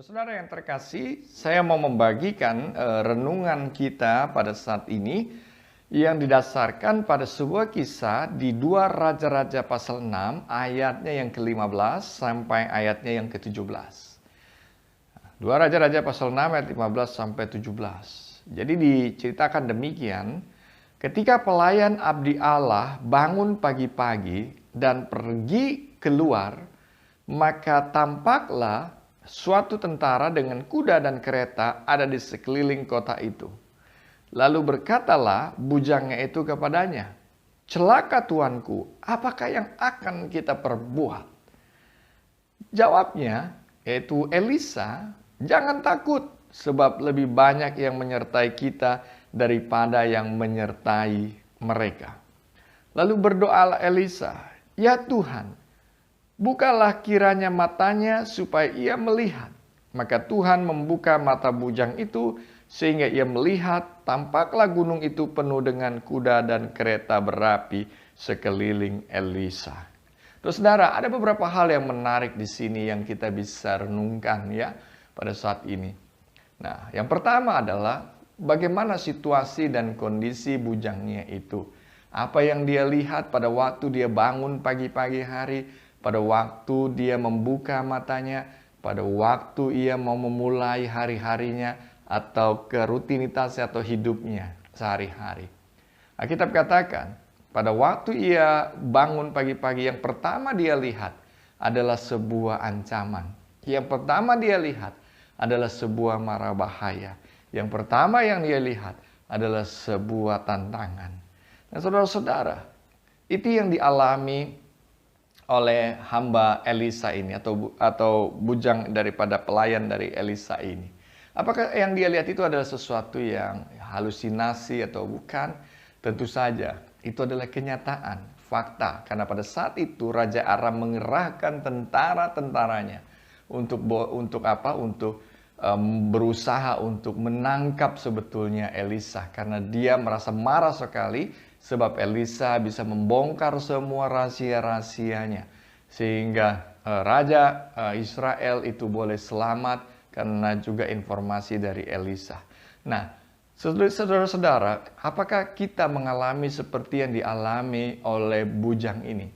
Saudara yang terkasih, saya mau membagikan renungan kita pada saat ini yang didasarkan pada sebuah kisah di 2 Raja-Raja pasal 6 ayatnya yang ke-15 sampai ayatnya yang ke-17. 2 Raja-Raja pasal 6 ayat 15 sampai 17. Jadi diceritakan demikian, ketika pelayan abdi Allah bangun pagi-pagi dan pergi keluar, maka tampaklah suatu tentara dengan kuda dan kereta ada di sekeliling kota itu. Lalu berkatalah bujangnya itu kepadanya, "Celaka tuanku, apakah yang akan kita perbuat?" Jawabnya, yaitu Elisa, "Jangan takut, sebab lebih banyak yang menyertai kita daripada yang menyertai mereka." Lalu berdoalah Elisa, "Ya Tuhan, bukalah kiranya matanya supaya ia melihat." Maka Tuhan membuka mata bujang itu sehingga ia melihat, tampaklah gunung itu penuh dengan kuda dan kereta berapi sekeliling Elisa. Terus saudara, ada beberapa hal yang menarik di sini yang kita bisa renungkan ya pada saat ini. Nah, yang pertama adalah bagaimana situasi dan kondisi bujangnya itu. Apa yang dia lihat pada waktu dia bangun pagi-pagi hari, pada waktu dia membuka matanya, pada waktu ia mau memulai hari-harinya, atau ke rutinitasnya atau hidupnya sehari-hari. Alkitab katakan, pada waktu ia bangun pagi-pagi, yang pertama dia lihat adalah sebuah ancaman. Yang pertama dia lihat adalah sebuah mara bahaya. Yang pertama yang dia lihat adalah sebuah tantangan. Nah, saudara-saudara, itu yang dialami oleh hamba Elisa ini atau bujang daripada pelayan dari Elisa ini. Apakah yang dia lihat itu adalah sesuatu yang halusinasi atau bukan? Tentu saja, itu adalah kenyataan, fakta. Karena pada saat itu Raja Aram mengerahkan tentara-tentaranya untuk apa? Untuk berusaha untuk menangkap sebetulnya Elisa. Karena dia merasa marah sekali sebab Elisa bisa membongkar semua rahasia-rahasianya. Sehingga Raja Israel itu boleh selamat karena juga informasi dari Elisa. Nah, saudara-saudara, apakah kita mengalami seperti yang dialami oleh bujang ini?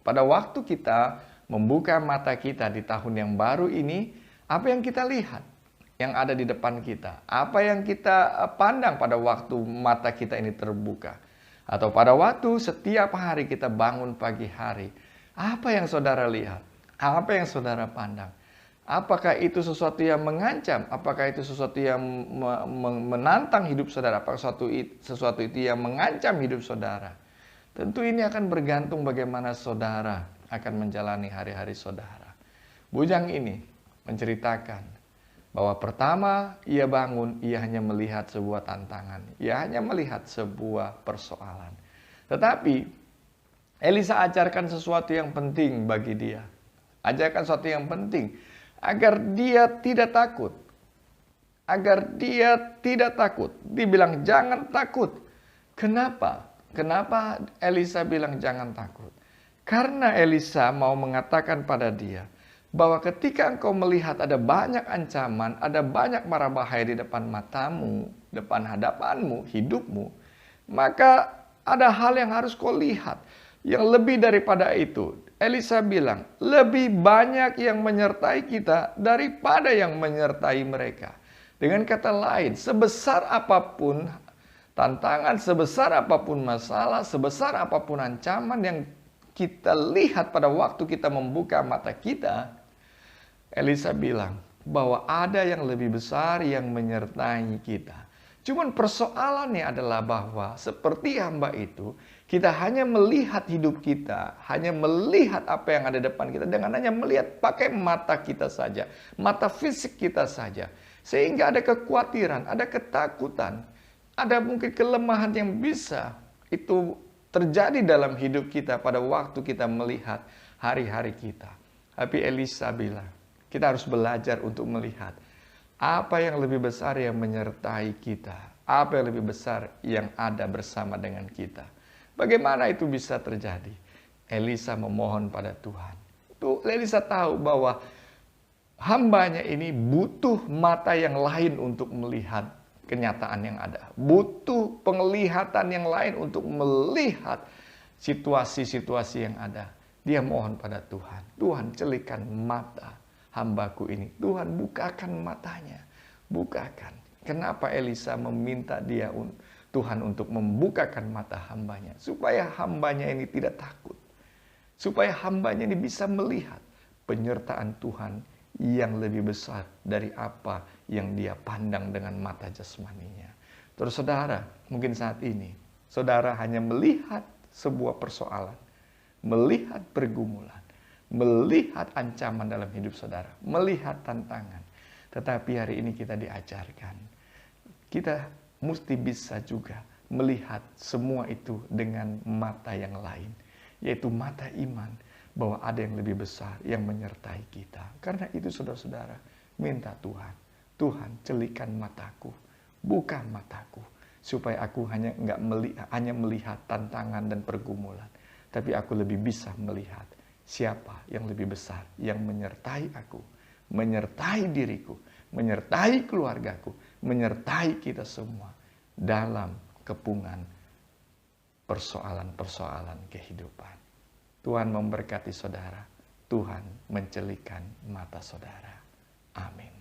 Pada waktu kita membuka mata kita di tahun yang baru ini, apa yang kita lihat yang ada di depan kita? Apa yang kita pandang pada waktu mata kita ini terbuka? Atau pada waktu setiap hari kita bangun pagi hari, apa yang saudara lihat? Apa yang saudara pandang? Apakah itu sesuatu yang mengancam? Apakah itu sesuatu yang menantang hidup saudara? Apakah sesuatu itu yang mengancam hidup saudara? Tentu ini akan bergantung bagaimana saudara akan menjalani hari-hari saudara. Bujang ini menceritakan bahwa pertama ia bangun, ia hanya melihat sebuah tantangan. Ia hanya melihat sebuah persoalan. Tetapi Elisa ajarkan sesuatu yang penting bagi dia. Ajarkan sesuatu yang penting agar dia tidak takut. Agar dia tidak takut. Dibilang jangan takut. Kenapa? Kenapa Elisa bilang jangan takut? Karena Elisa mau mengatakan pada dia bahwa ketika engkau melihat ada banyak ancaman, ada banyak mara bahaya di depan matamu, depan hadapanmu, hidupmu, maka ada hal yang harus kau lihat. Yang lebih daripada itu, Elisa bilang, lebih banyak yang menyertai kita daripada yang menyertai mereka. Dengan kata lain, sebesar apapun tantangan, sebesar apapun masalah, sebesar apapun ancaman yang kita lihat pada waktu kita membuka mata kita, Elisa bilang bahwa ada yang lebih besar yang menyertai kita. Cuman persoalannya adalah bahwa seperti hamba itu, kita hanya melihat hidup kita, hanya melihat apa yang ada depan kita dengan hanya melihat pakai mata kita saja, mata fisik kita saja. Sehingga ada kekhawatiran, ada ketakutan, ada mungkin kelemahan yang bisa itu terjadi dalam hidup kita pada waktu kita melihat hari-hari kita. Tapi Elisa bilang, kita harus belajar untuk melihat apa yang lebih besar yang menyertai kita? Apa yang lebih besar yang ada bersama dengan kita? Bagaimana itu bisa terjadi? Elisa memohon pada Tuhan. Elisa tahu bahwa hambanya ini butuh mata yang lain untuk melihat kenyataan yang ada. Butuh penglihatan yang lain untuk melihat situasi-situasi yang ada. Dia mohon pada Tuhan, Tuhan celikan mata hambaku ini. Tuhan bukakan matanya, bukakan. Kenapa Elisa meminta dia Tuhan untuk membukakan mata hambanya? Supaya hambanya ini tidak takut. Supaya hambanya ini bisa melihat penyertaan Tuhan yang lebih besar dari apa yang dia pandang dengan mata jasmaninya. Terus saudara, mungkin saat ini, saudara hanya melihat sebuah persoalan, melihat pergumulan, melihat ancaman dalam hidup saudara, melihat tantangan. Tetapi hari ini kita diajarkan, kita mesti bisa juga melihat semua itu dengan mata yang lain, yaitu mata iman, bahwa ada yang lebih besar yang menyertai kita. Karena itu saudara-saudara, minta Tuhan, Tuhan celikan mataku, buka mataku, supaya aku hanya melihat tantangan dan pergumulan, tapi aku lebih bisa melihat siapa yang lebih besar yang menyertai aku, menyertai diriku, menyertai keluargaku, menyertai kita semua dalam kepungan persoalan-persoalan kehidupan. Tuhan memberkati saudara. Tuhan mencelikan mata saudara. Amin.